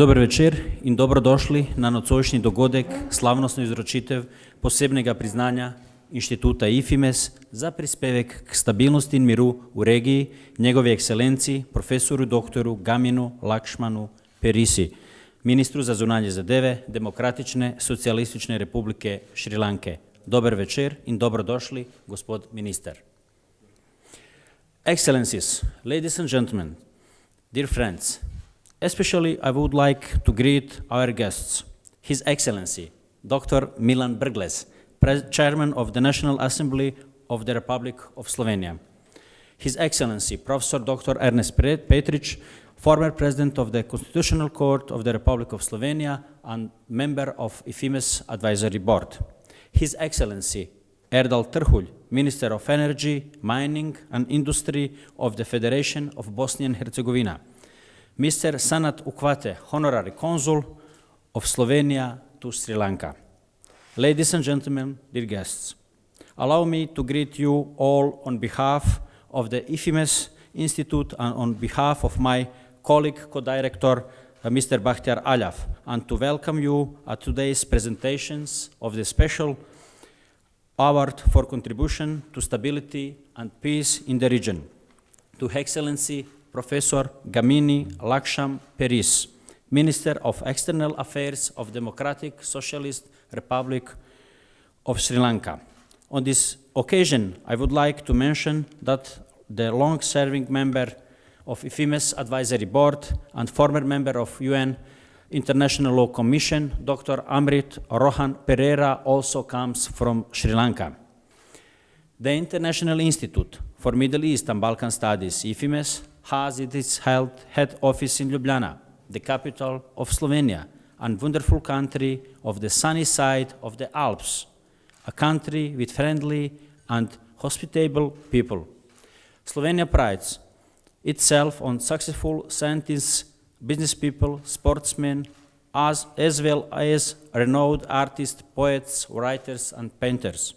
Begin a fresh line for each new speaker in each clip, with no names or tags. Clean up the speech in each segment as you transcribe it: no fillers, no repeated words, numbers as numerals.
Dober večer in dobrodošli na nocojšnji dogodek slavnostno izročitev posebnega priznanja Inštituta IFIMES za prispevek k stabilnosti in miru v regiji Njegovi ekscelenci profesoru doktoru Gaminu Lakshmanu Peirisi, ministru za zunanje zadeve Demokratične socialistične Republike Šrilanke. Dober večer in dobrodošli, gospod minister. Excellencies, ladies and gentlemen, dear friends, especially I would like to greet our guests, His Excellency, Dr. Milan Brglez, Chairman of the National Assembly of the Republic of Slovenia. His Excellency, Professor Dr. Ernest Petric, former President of the Constitutional Court of the Republic of Slovenia and member of IFIMES Advisory Board. His Excellency, Erdal Trhulj, Minister of Energy, Mining and Industry of the Federation of Bosnia and Herzegovina. Mr. Sanat Ukvate, Honorary Consul of Slovenia to Sri Lanka. Ladies and gentlemen, dear guests, allow me to greet you all on behalf of the IFIMES Institute and on behalf of my colleague, co-director, Mr. Bakhtiar Alaf, and to welcome you at today's presentations of the Special Award for Contribution to Stability and Peace in the region, to Excellency Professor Gamini Lakshman Peiris, Minister of External Affairs of Democratic Socialist Republic of Sri Lanka. On this occasion, I would like to mention that the long-serving member of IFIMES Advisory Board and former member of UN International Law Commission, Dr. Amrit Rohan Pereira, also comes from Sri Lanka. The International Institute for Middle East and Balkan Studies, IFIMES, has its head office in Ljubljana, the capital of Slovenia, and wonderful country of the sunny side of the Alps, a country with friendly and hospitable people. Slovenia prides itself on successful scientists, business people, sportsmen, as well as renowned artists, poets, writers, and painters.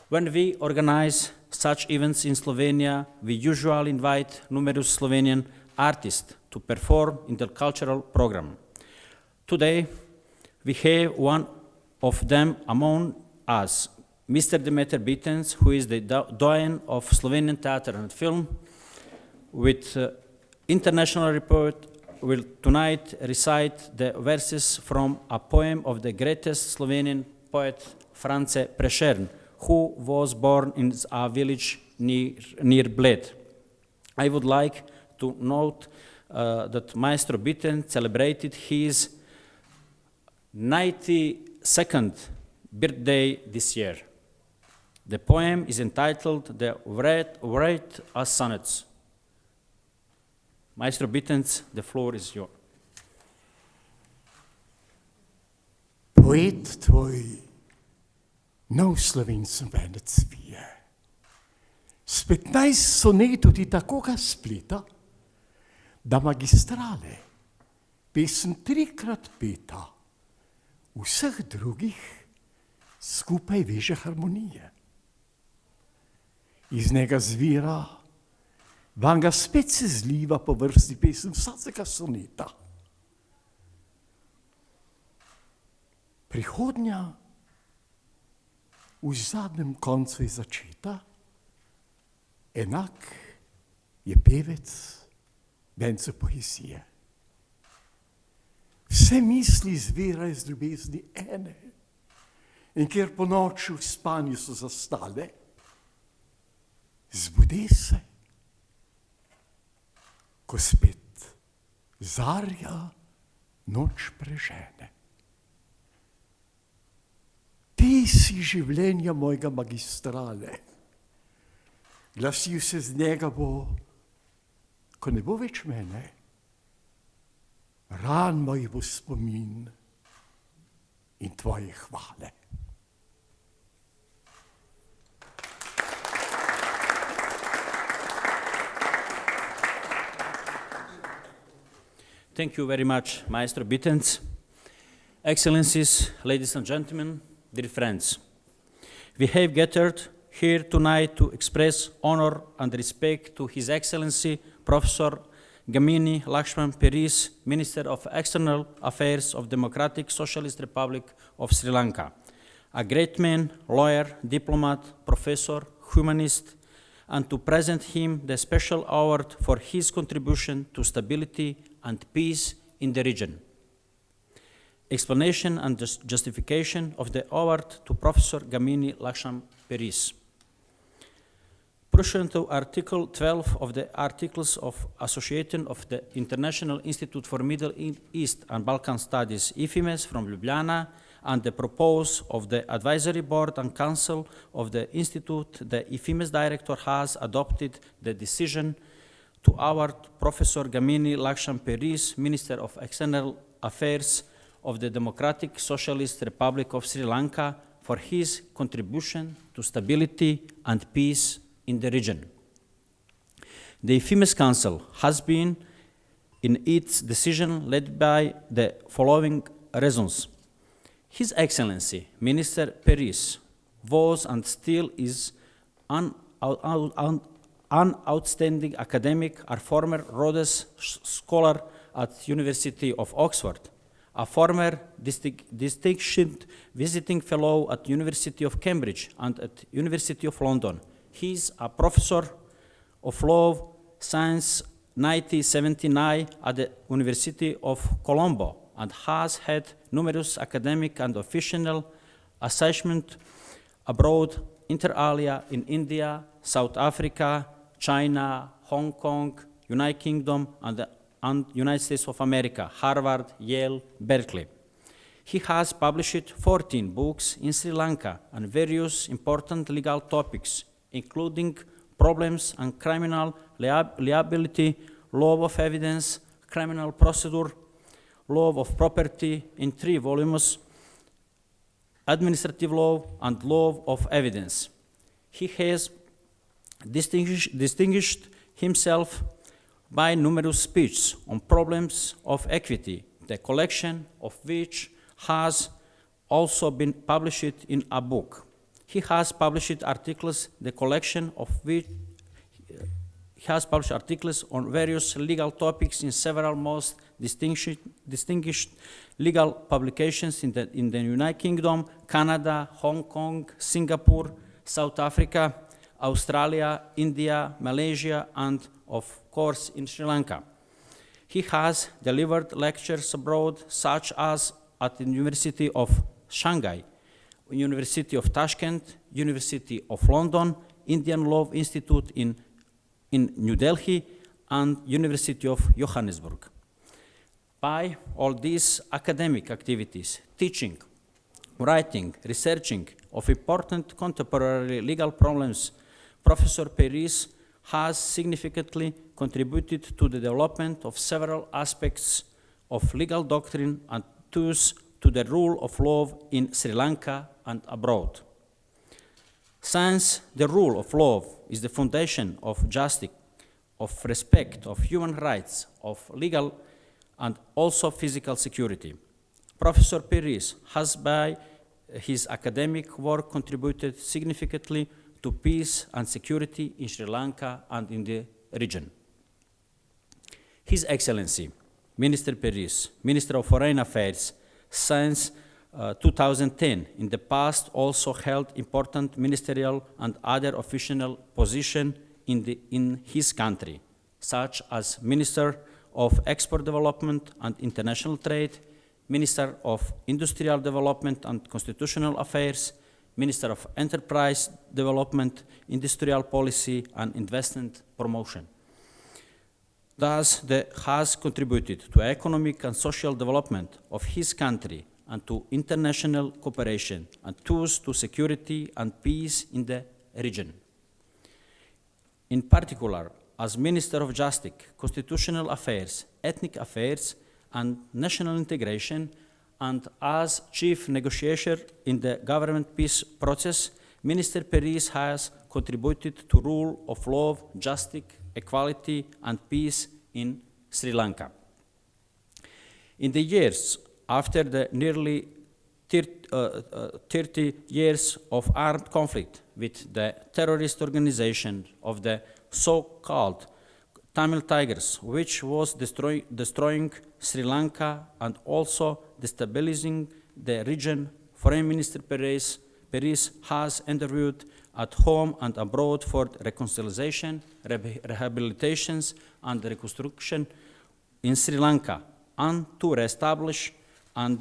When we organize such events in Slovenia, we usually invite numerous Slovenian artists to perform in the cultural program. Today, we have one of them among us, Mr. Demeter Bitens, who is the doyen of Slovenian theater and film, with international report, will tonight recite the verses from a poem of the greatest Slovenian poet, France Prešern, who was born in a village near Bled. I would like to note that Maestro Biten celebrated his 92nd birthday this year. The poem is entitled The Write as Sonnets. Maestro Bitens, the floor is yours.
Poet tvoj nov slovenski venec vije. S 15 sonetov ti tako ga spleta, da magistrale, pesem 3-krat peta, vseh drugih skupaj veže harmonije. Iz njega zvira, van ga spet se zliva po vrsti pesem vsakega soneta. Prihodnja v zadnjem koncu je začeta, enak je pevec vencu poezije. Vse misli zvirajo iz ljubezni ene, in ker po noči v spanju so zastale, zbude se, ko spet zarja noč prežene. Ti si življenja mojega magistrale, glasil se z njega bo, ko ne bo več mene, ran moj bo spomin in tvoje hvale.
Thank you very much, Maestro Bitens. Excellencies, ladies and gentlemen, dear friends, we have gathered here tonight to express honor and respect to His Excellency Professor Gamini Lakshman Peiris, Minister of External Affairs of Democratic Socialist Republic of Sri Lanka. A great man, lawyer, diplomat, professor, humanist, and to present him the special award for his contribution to stability and peace in the region. Explanation and justification of the award to Professor Gamini Lakshman Peiris. Pursuant to Article 12 of the Articles of Association of the International Institute for Middle East and Balkan Studies, IFIMES from Ljubljana, and the proposal of the Advisory Board and Council of the Institute, the IFIMES Director has adopted the decision to award Professor Gamini Lakshman Peiris, Minister of External Affairs of the Democratic Socialist Republic of Sri Lanka, for his contribution to stability and peace in the region. The IFIMES Council has been, in its decision, led by the following reasons. His Excellency, Minister Peiris, was and still is an outstanding academic, a former Rhodes Scholar at University of Oxford, a former distinguished visiting fellow at University of Cambridge and at University of London. He is a professor of law since 1979 at the University of Colombo and has had numerous academic and official assignments abroad, inter alia in India, South Africa, China, Hong Kong, United Kingdom, and United States of America, Harvard, Yale, Berkeley. He has published 14 books in Sri Lanka on various important legal topics, including problems and criminal liability, law of evidence, criminal procedure, law of property in 3 volumes, administrative law, and law of evidence. He has distinguished himself by numerous speeches on problems of equity, the collection of which has also been published in a book. He has published articles, the collection of which he has published articles on various legal topics in several most distinguished legal publications in the United Kingdom, Canada, Hong Kong, Singapore, South Africa, Australia, India, Malaysia, and of course in Sri Lanka. He has delivered lectures abroad, such as at the University of Shanghai, University of Tashkent, University of London, Indian Law Institute in New Delhi, and University of Johannesburg. By all these academic activities, teaching, writing, researching of important contemporary legal problems, Professor Peiris has significantly contributed to the development of several aspects of legal doctrine and thus to the rule of law in Sri Lanka and abroad. Since the rule of law is the foundation of justice, of respect of human rights, of legal and also physical security, Professor Peiris has by his academic work contributed significantly to peace and security in Sri Lanka and in the region. His Excellency, Minister Peiris, Minister of Foreign Affairs, since 2010, in the past also held important ministerial and other official positions in his country, such as Minister of Export Development and International Trade, Minister of Industrial Development and Constitutional Affairs, Minister of Enterprise Development, Industrial Policy and Investment Promotion. Thus, has contributed to economic and social development of his country and to international cooperation, and thus to security and peace in the region. In particular, as Minister of Justice, Constitutional Affairs, Ethnic Affairs, and National Integration, and as Chief Negotiator in the government peace process, Minister Peiris has contributed to rule of law, justice, equality, and peace in Sri Lanka. In the years after the nearly 30 years of armed conflict with the terrorist organization of the so-called Tamil Tigers, which was destroying Sri Lanka and also destabilizing the region. Foreign Minister Peiris has interviewed at home and abroad for reconciliation, rehabilitations, and reconstruction in Sri Lanka, and to reestablish and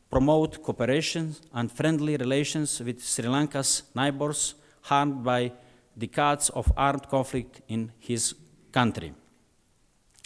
promote cooperation and friendly relations with Sri Lanka's neighbors harmed by decades of armed conflict in his country.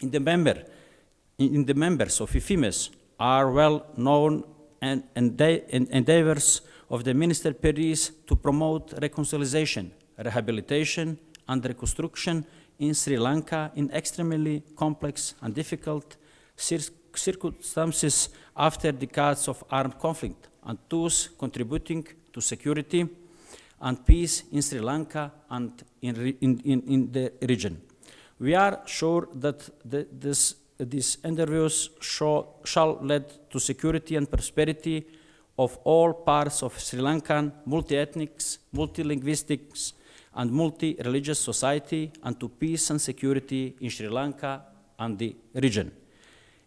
In the members of IFIMES are well known and endeavors of the Minister Peiris to promote reconciliation, rehabilitation, and reconstruction in Sri Lanka in extremely complex and difficult circumstances after decades of armed conflict, and thus contributing to security and peace in Sri Lanka and in the region. We are sure that these endeavors shall lead to security and prosperity of all parts of Sri Lankan multi-ethnic, multilinguistic, and multi-religious society, and to peace and security in Sri Lanka and the region.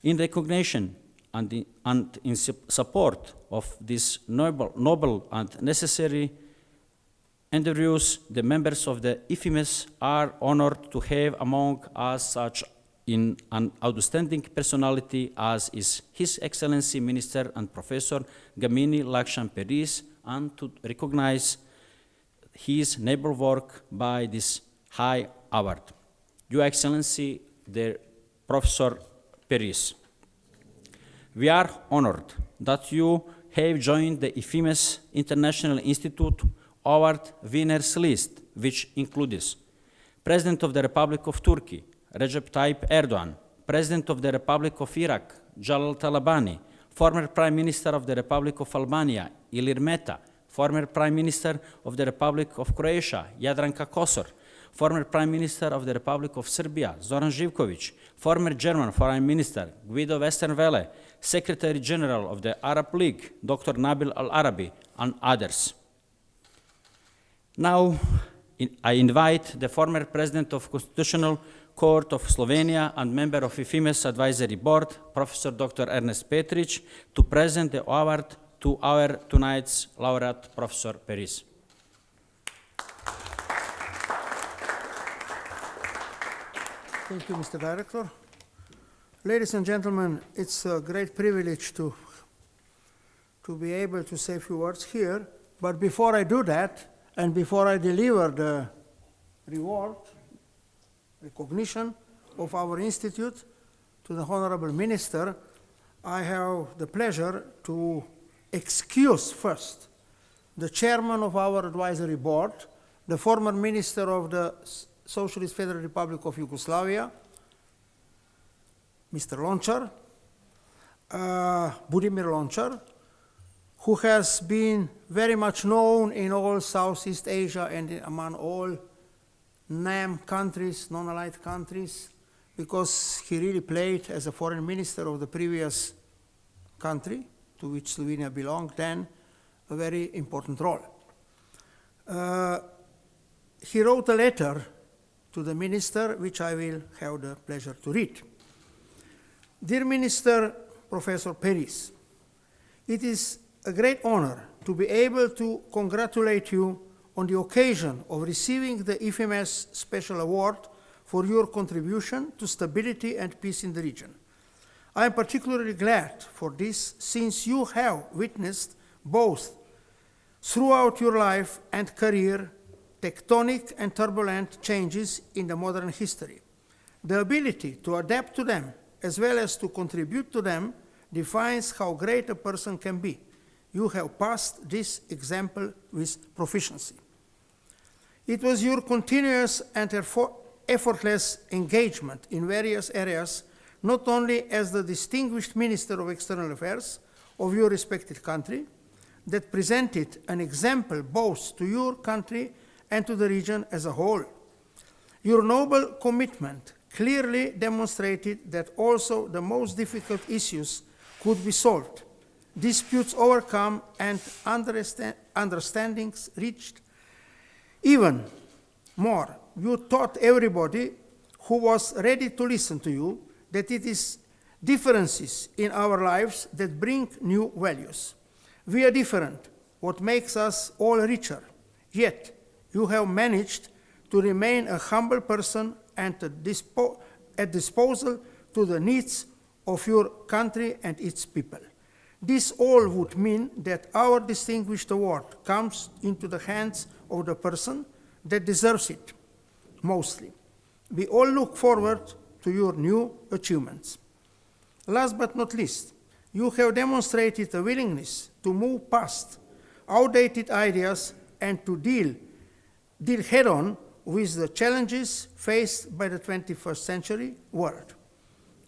In recognition and in support of these noble and necessary endeavors, the members of the IFIMES are honored to have among us such an outstanding personality as is His Excellency Minister and Professor Gamini Lakshman Peiris, and to recognize his noble work by this high award. Your Excellency, the Professor Peiris, we are honored that you have joined the IFIMES International Institute Award winners list, which includes President of the Republic of Turkey, Recep Tayyip Erdogan, President of the Republic of Iraq, Jalal Talabani, former Prime Minister of the Republic of Albania, Ilir Meta, former Prime Minister of the Republic of Croatia, Jadranka Kosor, former Prime Minister of the Republic of Serbia, Zoran Živković, former German Foreign Minister, Guido Westerwelle, Secretary General of the Arab League, Dr. Nabil Al-Arabi, and others. Now, I invite the former President of Constitutional Court of Slovenia and member of IFIMES Advisory Board, Professor Dr. Ernest Petrić, to present the award to our tonight's laureate, Professor Peiris.
Thank you, Mr. Director. Ladies and gentlemen, it's a great privilege to be able to say a few words here. But before I do that, and before I deliver the reward, recognition of our institute to the Honorable Minister, I have the pleasure to excuse first the chairman of our advisory board, the former minister of the Socialist Federal Republic of Yugoslavia, Mr. Lončar, Budimir Lončar, who has been very much known in all Southeast Asia and among all NAM countries, non-allied countries, because he really played as a foreign minister of the previous country to which Slovenia belonged then a very important role. He wrote a letter to the minister, which I will have the pleasure to read. Dear Minister, Professor Peiris, it is a great honor to be able to congratulate you on the occasion of receiving the IFIMES Special Award for your contribution to stability and peace in the region. I am particularly glad for this, since you have witnessed both throughout your life and career tectonic and turbulent changes in the modern history. The ability to adapt to them as well as to contribute to them defines how great a person can be. You have passed this example with proficiency. It was your continuous and effortless engagement in various areas, not only as the distinguished Minister of External Affairs of your respected country, that presented an example both to your country and to the region as a whole. Your noble commitment clearly demonstrated that also the most difficult issues could be solved, disputes overcome, and understandings reached. Even more, you taught everybody who was ready to listen to you, that it is differences in our lives that bring new values. We are different, what makes us all richer. Yet, you have managed to remain a humble person and at disposal to the needs of your country and its people. This all would mean that our distinguished award comes into the hands of the person that deserves it, mostly. We all look forward to your new achievements. Last but not least, you have demonstrated a willingness to move past outdated ideas and to deal head-on with the challenges faced by the 21st century world.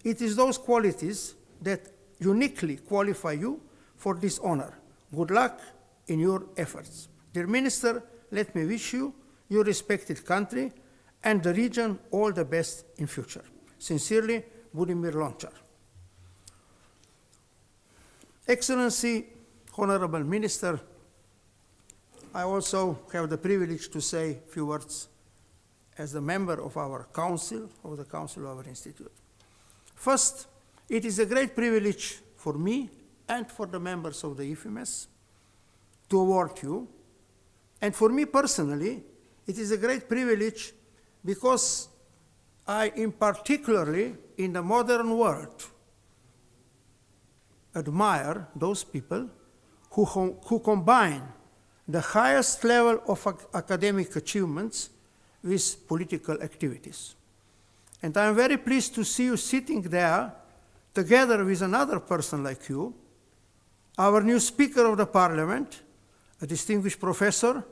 It is those qualities that uniquely qualify you for this honor. Good luck in your efforts. Dear Minister, let me wish you, your respected country, and the region all the best in future. Sincerely, Budimir Lončar. Excellency, Honorable Minister, I also have the privilege to say a few words as a member of our council, of the council of our institute. First, it is a great privilege for me and for the members of the IFIMES to award you. And for me personally, it is a great privilege because I, in particularly in the modern world, admire those people who combine the highest level of academic achievements with political activities. And I'm very pleased to see you sitting there together with another person like you, our new Speaker of the Parliament, a distinguished professor,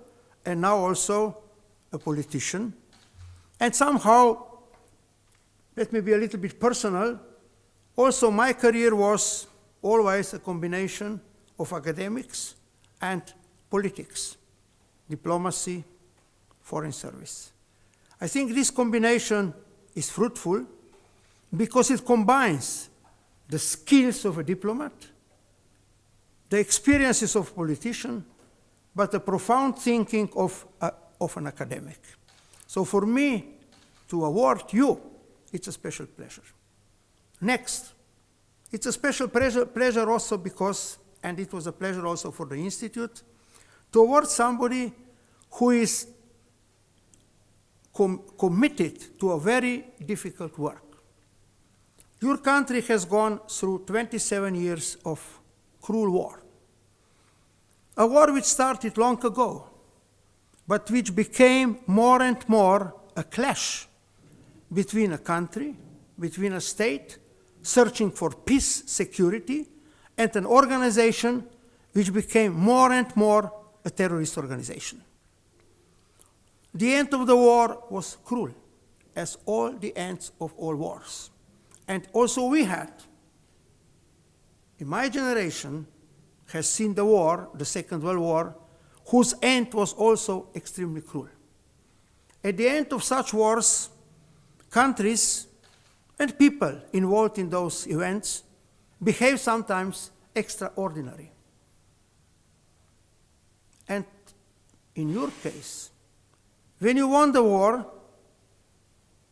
and now also a politician. And somehow, let me be a little bit personal, also my career was always a combination of academics and politics, diplomacy, foreign service. I think this combination is fruitful because it combines the skills of a diplomat, the experiences of a politician, but the profound thinking of an academic. So for me, to award you, it's a special pleasure. Next, it's a special pleasure also because, and it was a pleasure also for the Institute, to award somebody who is committed to a very difficult work. Your country has gone through 27 years of cruel war. A war which started long ago, but which became more and more a clash between a country, between a state, searching for peace, security, and an organization which became more and more a terrorist organization. The end of the war was cruel, as all the ends of all wars. And also we had, in my generation, has seen the war, the Second World War, whose end was also extremely cruel. At the end of such wars, countries and people involved in those events behave sometimes extraordinary. And in your case, when you won the war,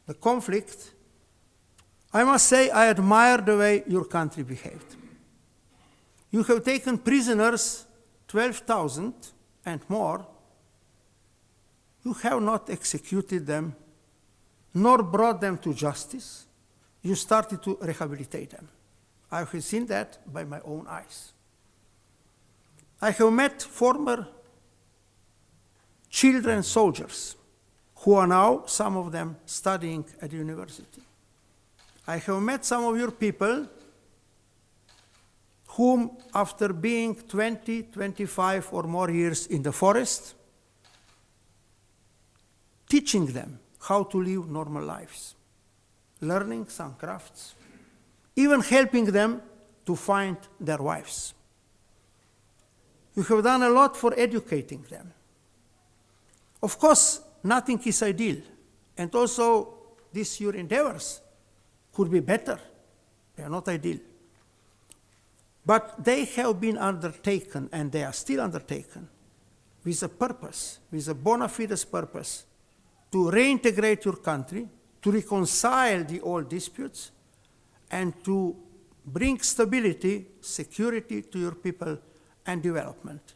the conflict, I must say I admire the way your country behaved. You have taken prisoners, 12,000 and more. You have not executed them, nor brought them to justice. You started to rehabilitate them. I have seen that by my own eyes. I have met former children soldiers who are now, some of them, studying at university. I have met some of your people whom, after being 20, 25 or more years in the forest, teaching them how to live normal lives, learning some crafts, even helping them to find their wives. You have done a lot for educating them. Of course, nothing is ideal, and also these your endeavors could be better. They are not ideal. But they have been undertaken, and they are still undertaken, with a purpose, with a bona fide purpose, to reintegrate your country to reconcile the old disputes, and to bring stability, security to your people, and development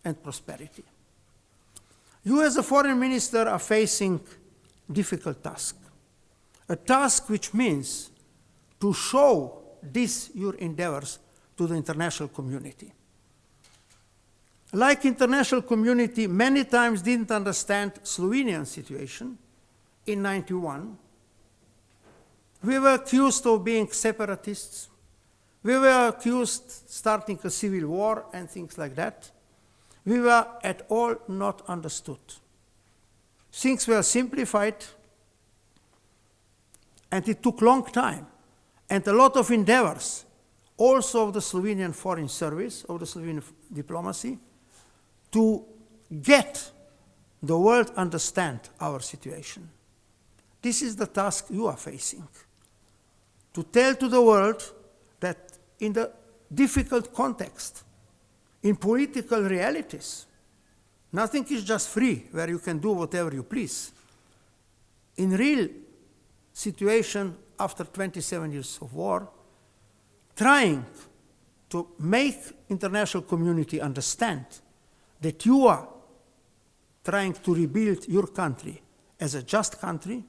and prosperity. You as a foreign minister are facing difficult task, a task which means to show these your endeavors to the international community. Like international community, many times didn't understand Slovenian situation. In 91, we were accused of being separatists. We were accused starting a civil war and things like that. We were at all not understood. Things were simplified, and it took long time, and a lot of endeavors, also of the Slovenian Foreign Service, of the Slovenian diplomacy, to get the world understand our situation. This is the task you are facing, to tell to the world that in the difficult context, in political realities, nothing is just free, where you can do whatever you please. In real situation, after 27 years of war, trying to make international community understand that you are trying to rebuild your country as a just country,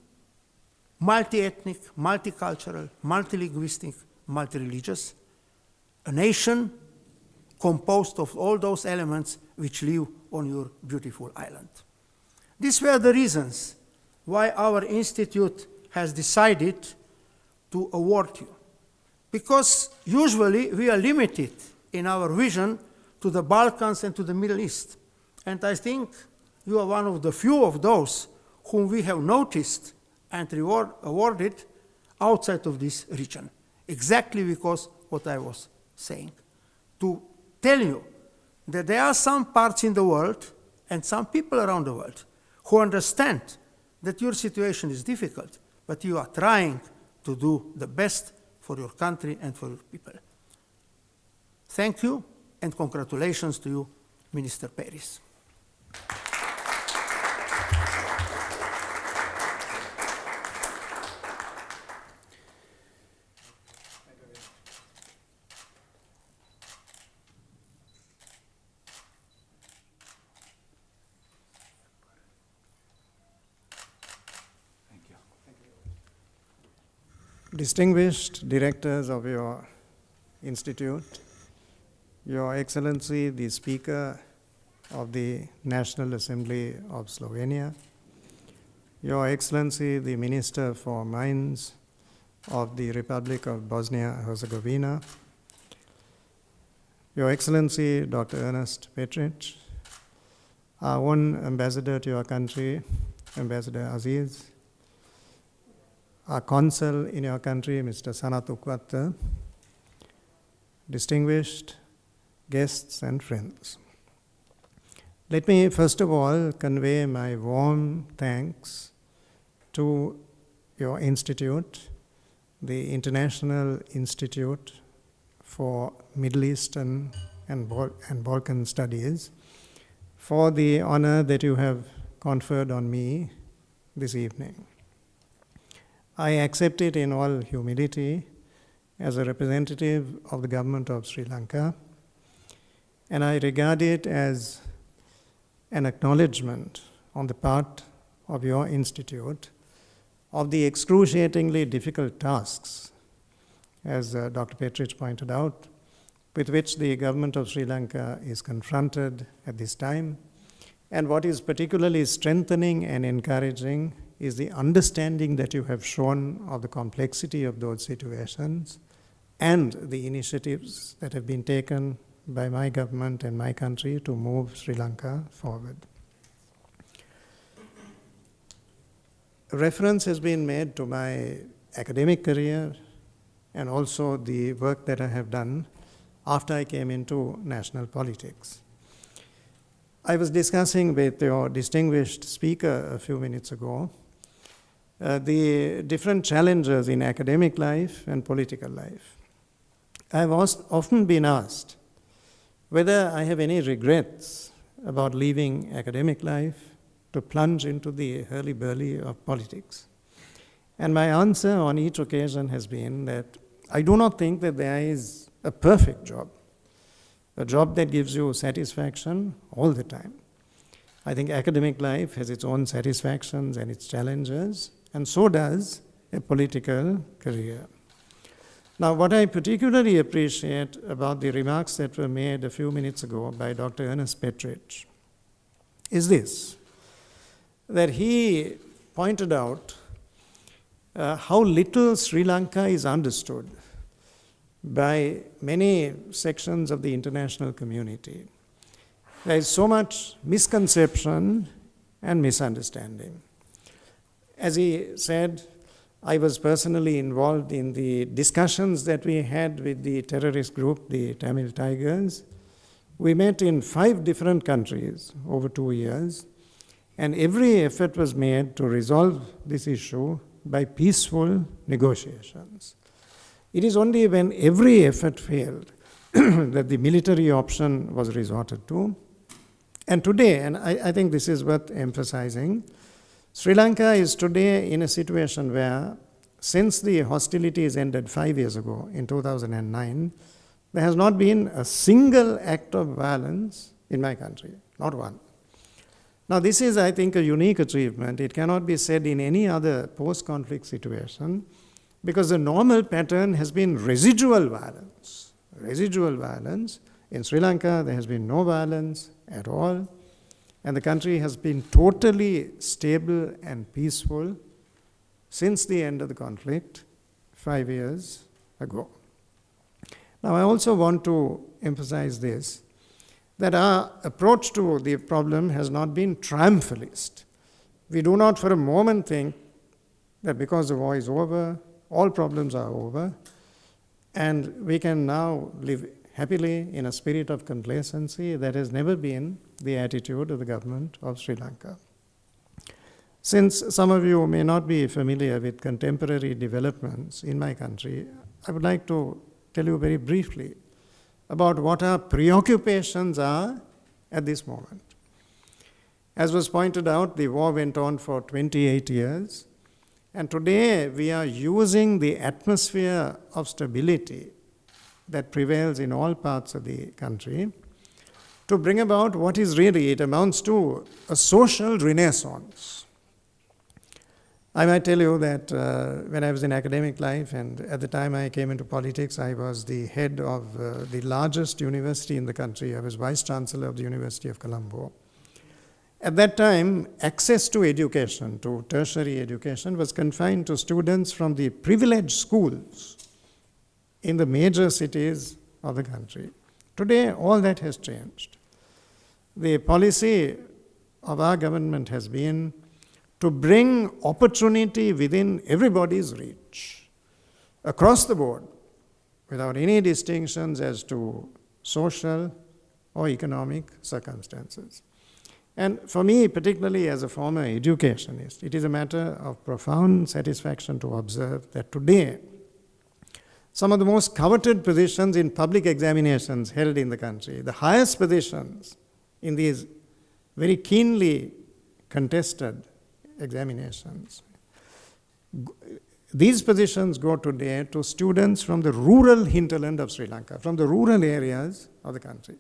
multi-ethnic, multicultural, multilinguistic, multi-religious, a nation composed of all those elements which live on your beautiful island. These were the reasons why our institute has decided to award you. Because usually we are limited in our vision to the Balkans and to the Middle East. And I think you are one of the few of those whom we have noticed and awarded outside of this region. Exactly because what I was saying. To tell you that there are some parts in the world and some people around the world who understand that your situation is difficult, but you are trying to do the best for your country and for your people. Thank you, and congratulations to you, Minister Peiris.
Distinguished directors of your institute, Your Excellency, the Speaker of the National Assembly of Slovenia, Your Excellency, the Minister for Mines of the Republic of Bosnia-Herzegovina, Your Excellency, Dr. Ernest Petric, our own ambassador to your country, Ambassador Aziz, our consul in your country, Mr. Sanat Ukwata, distinguished guests and friends. Let me first of all convey my warm thanks to your institute, the International Institute for Middle Eastern and Balkan Studies, for the honor that you have conferred on me this evening. I accept it in all humility as a representative of the government of Sri Lanka, and I regard it as an acknowledgement on the part of your institute of the excruciatingly difficult tasks, as Dr. Petric pointed out, with which the government of Sri Lanka is confronted at this time. And what is particularly strengthening and encouraging is the understanding that you have shown of the complexity of those situations and the initiatives that have been taken by my government and my country to move Sri Lanka forward. Reference has been made to my academic career and also the work that I have done after I came into national politics. I was discussing with your distinguished speaker a few minutes ago the different challenges in academic life and political life. I have often been asked whether I have any regrets about leaving academic life to plunge into the hurly-burly of politics. And my answer on each occasion has been that I do not think that there is a perfect job, a job that gives you satisfaction all the time. I think academic life has its own satisfactions and its challenges, and so does a political career. Now, what I particularly appreciate about the remarks that were made a few minutes ago by Dr. Ernest Petric is this, that he pointed out how little Sri Lanka is understood by many sections of the international community. There is so much misconception and misunderstanding. As he said, I was personally involved in the discussions that we had with the terrorist group, the Tamil Tigers. We met in 5 different countries over 2 years, and every effort was made to resolve this issue by peaceful negotiations. It is only when every effort failed that the military option was resorted to. And today, and I think this is worth emphasizing, Sri Lanka is today in a situation where, since the hostilities ended 5 years ago in 2009, there has not been a single act of violence in my country, not one. Now, this is, I think, a unique achievement. It cannot be said in any other post-conflict situation, because the normal pattern has been residual violence. Residual violence. In Sri Lanka, there has been no violence at all, and the country has been totally stable and peaceful since the end of the conflict 5 years ago. Now, I also want to emphasize this, that our approach to the problem has not been triumphalist. We do not for a moment think that because the war is over, all problems are over, and we can now live happily in a spirit of complacency. That has never been the attitude of the government of Sri Lanka. Since some of you may not be familiar with contemporary developments in my country, I would like to tell you very briefly about what our preoccupations are at this moment. As was pointed out, the war went on for 28 years, and today we are using the atmosphere of stability that prevails in all parts of the country to bring about what is really, it amounts to a social renaissance. I might tell you that when I was in academic life, and at the time I came into politics, I was the head of the largest university in the country. I was Vice Chancellor of the University of Colombo. At that time, access to education, to tertiary education, was confined to students from the privileged schools in the major cities of the country. Today, all that has changed. The policy of our government has been to bring opportunity within everybody's reach, across the board, without any distinctions as to social or economic circumstances. And for me, particularly as a former educationist, it is a matter of profound satisfaction to observe that today, some of the most coveted positions in public examinations held in the country, the highest positions in these very keenly contested examinations, these positions go today to students from the rural hinterland of Sri Lanka, from the rural areas of the country.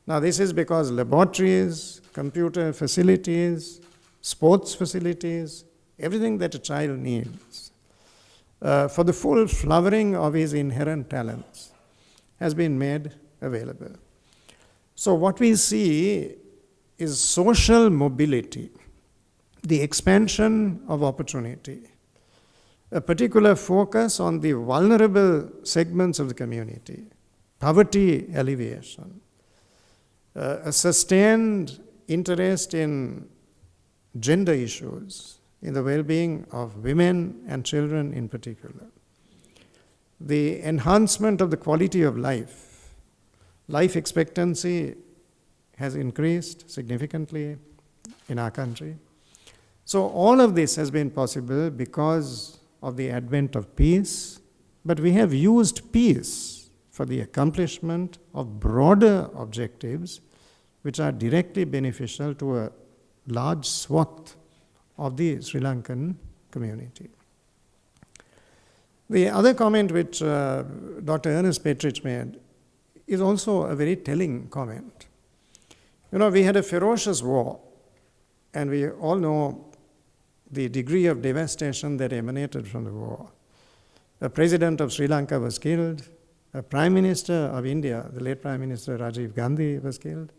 Now, this is because laboratories, computer facilities, sports facilities, everything that a child needs for the full flowering of his inherent talents has been made available. So what we see is social mobility, the expansion of opportunity, a particular focus on the vulnerable segments of the community, poverty alleviation, a sustained interest in gender issues, in the well-being of women and children in particular, the enhancement of the quality of life. Life expectancy has increased significantly in our country. So all of this has been possible because of the advent of peace, but we have used peace for the accomplishment of broader objectives which are directly beneficial to a large swath of the Sri Lankan community. The other comment which Dr. Ernest Peiris made is also a very telling comment. You know, we had a ferocious war, and we all know the degree of devastation that emanated from the war. The president of Sri Lanka was killed. The Prime Minister of India, the late Prime Minister Rajiv Gandhi, was killed.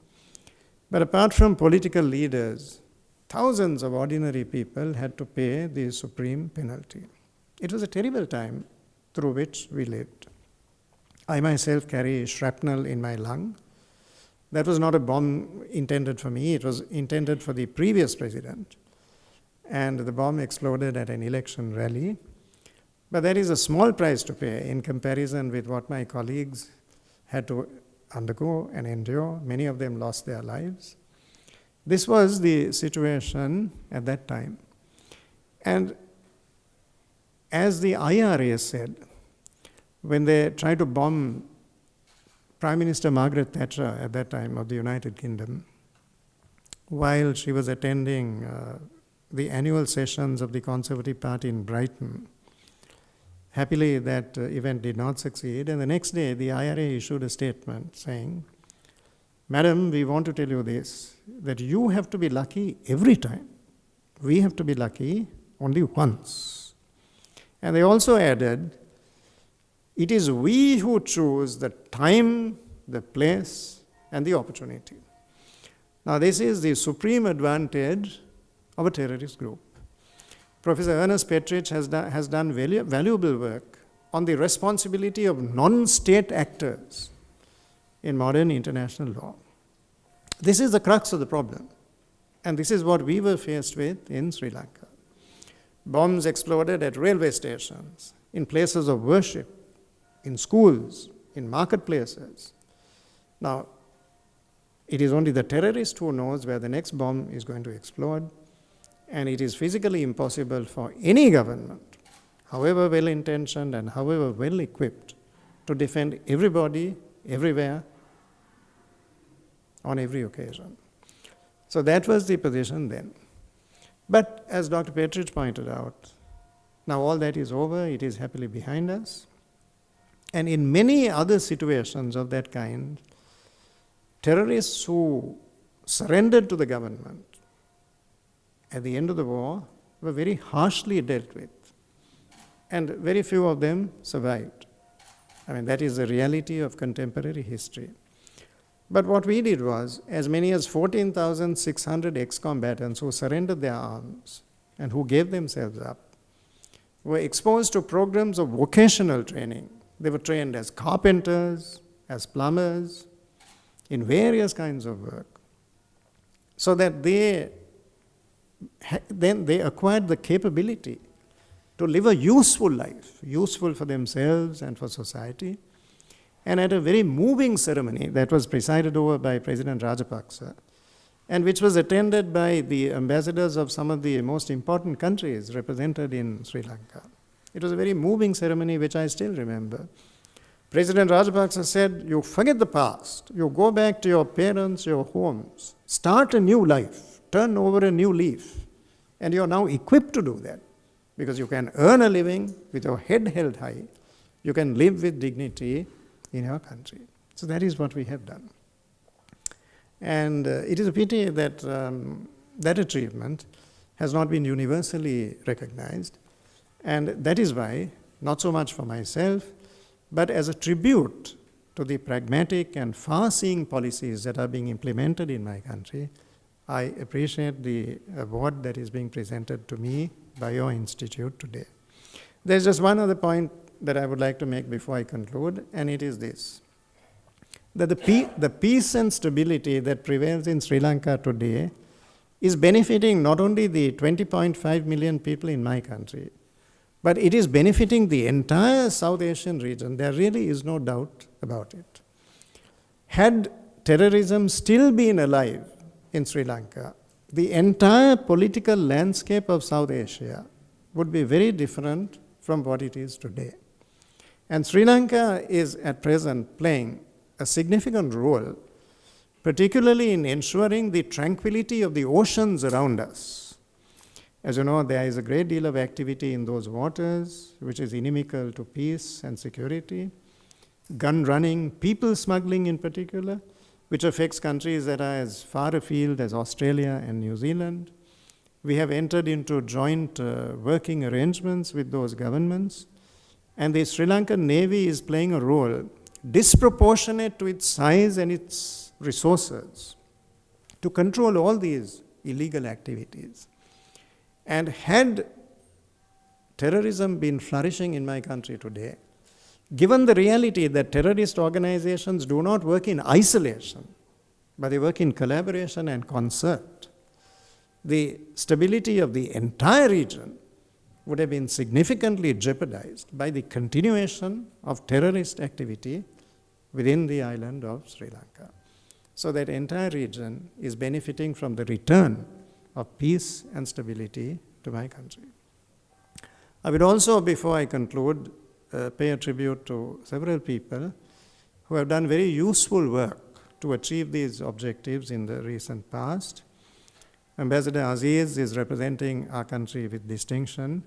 But apart from political leaders, thousands of ordinary people had to pay the supreme penalty. It was a terrible time through which we lived. I myself carry shrapnel in my lung. That was not a bomb intended for me, it was intended for the previous president. And the bomb exploded at an election rally. But that is a small price to pay in comparison with what my colleagues had to undergo and endure. Many of them lost their lives. This was the situation at that time. And as the IRA said, when they tried to bomb Prime Minister Margaret Thatcher at that time of the United Kingdom, while she was attending the annual sessions of the Conservative Party in Brighton, happily, that event did not succeed, and the next day the IRA issued a statement saying, "Madam, we want to tell you this, that you have to be lucky every time. We have to be lucky only once." And they also added, "It is we who choose the time, the place, and the opportunity." Now, this is the supreme advantage of a terrorist group. Professor Ernest Peiris has done valuable work on the responsibility of non-state actors in modern international law. This is the crux of the problem, and this is what we were faced with in Sri Lanka. Bombs exploded at railway stations, in places of worship, in schools, in marketplaces. Now, it is only the terrorist who knows where the next bomb is going to explode. And it is physically impossible for any government, however well-intentioned and however well-equipped, to defend everybody, everywhere, on every occasion. So that was the position then. But as Dr. Peiris pointed out, now all that is over, it is happily behind us. And in many other situations of that kind, terrorists who surrendered to the government at the end of the war were very harshly dealt with, and very few of them survived. I mean, that is the reality of contemporary history. But what we did was, as many as 14,600 ex-combatants who surrendered their arms and who gave themselves up were exposed to programs of vocational training. They were trained as carpenters, as plumbers, in various kinds of work, so that then they acquired the capability to live a useful life, useful for themselves and for society. And at a very moving ceremony that was presided over by President Rajapaksa, and which was attended by the ambassadors of some of the most important countries represented in Sri Lanka. It was a very moving ceremony which I still remember. President Rajapaksa said, "You forget the past, you go back to your parents, your homes, start a new life, turn over a new leaf, and you're now equipped to do that, because you can earn a living with your head held high, you can live with dignity in your country." So that is what we have done. And it is a pity that that achievement has not been universally recognized, and that is why, not so much for myself, but as a tribute to the pragmatic and far-seeing policies that are being implemented in my country, I appreciate the award that is being presented to me by your institute today. There's just one other point that I would like to make before I conclude, and it is this: that the peace and stability that prevails in Sri Lanka today is benefiting not only the 20.5 million people in my country, but it is benefiting the entire South Asian region. There really is no doubt about it. Had terrorism still been alive in Sri Lanka, the entire political landscape of South Asia would be very different from what it is today. And Sri Lanka is at present playing a significant role, particularly in ensuring the tranquility of the oceans around us. As you know, there is a great deal of activity in those waters, which is inimical to peace and security. Gun running, people smuggling in particular, which affects countries that are as far afield as Australia and New Zealand. We have entered into joint working arrangements with those governments, and the Sri Lankan Navy is playing a role disproportionate to its size and its resources to control all these illegal activities. And had terrorism been flourishing in my country today, given the reality that terrorist organizations do not work in isolation, but they work in collaboration and concert, the stability of the entire region would have been significantly jeopardized by the continuation of terrorist activity within the island of Sri Lanka. So that entire region is benefiting from the return of peace and stability to my country. I would also, before I conclude, pay a tribute to several people who have done very useful work to achieve these objectives in the recent past. Ambassador Aziz is representing our country with distinction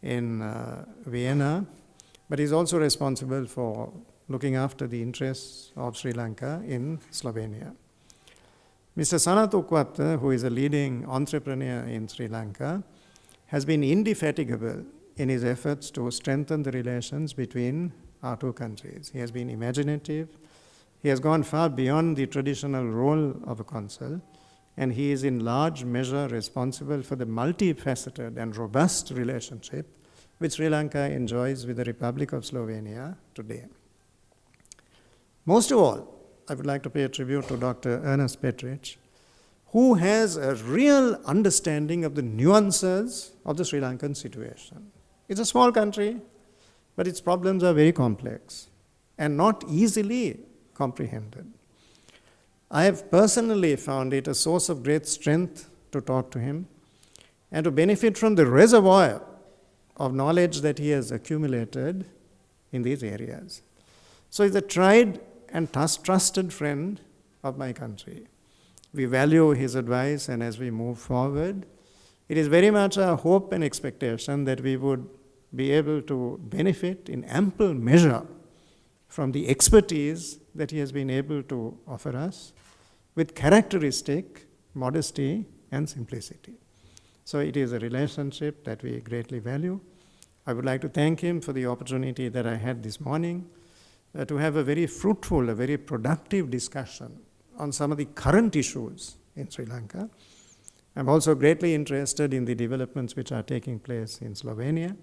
in Vienna, but is also responsible for looking after the interests of Sri Lanka in Slovenia. Mr. Sanat Ukwata, who is a leading entrepreneur in Sri Lanka, has been indefatigable in his efforts to strengthen the relations between our two countries. He has been imaginative. He has gone far beyond the traditional role of a consul, and he is in large measure responsible for the multifaceted and robust relationship which Sri Lanka enjoys with the Republic of Slovenia today. Most of all, I would like to pay a tribute to Dr. Ernest Petric, who has a real understanding of the nuances of the Sri Lankan situation. It's a small country, but its problems are very complex and not easily comprehended. I have personally found it a source of great strength to talk to him and to benefit from the reservoir of knowledge that he has accumulated in these areas. So he's a tried and trusted friend of my country. We value his advice, and as we move forward, it is very much our hope and expectation that we would be able to benefit in ample measure from the expertise that he has been able to offer us with characteristic modesty and simplicity. So it is a relationship that we greatly value. I would like to thank him for the opportunity that I had this morning to have a very fruitful, a very productive discussion on some of the current issues in Sri Lanka. I'm also greatly interested in the developments which are taking place in Slovenia.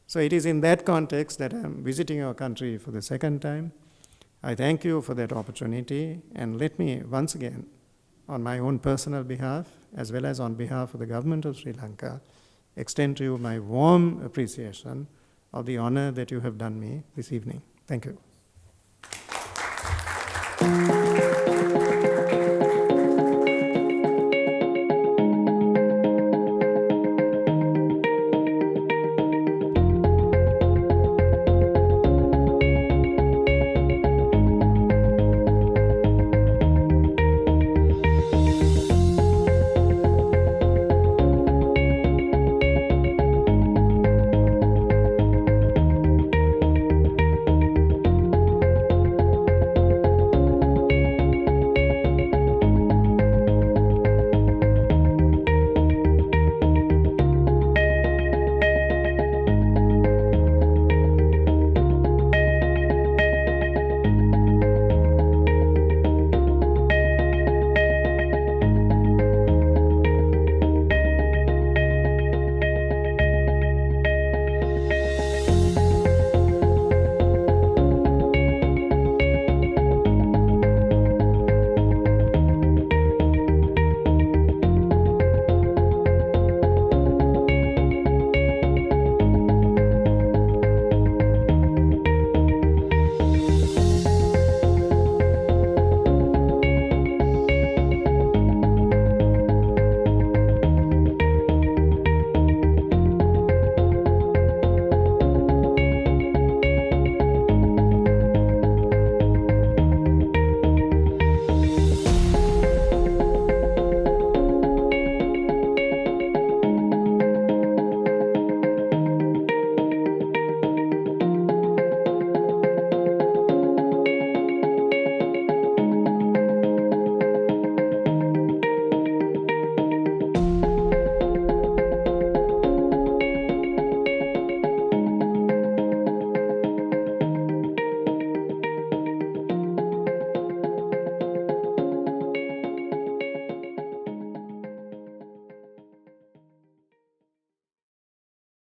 So it is in that context that I'm visiting your country for the second time. I thank you for that opportunity, and let me once again, on my own personal behalf, as well as on behalf of the government of Sri Lanka, extend to you my warm appreciation of the honor that you have done me this evening. Thank you.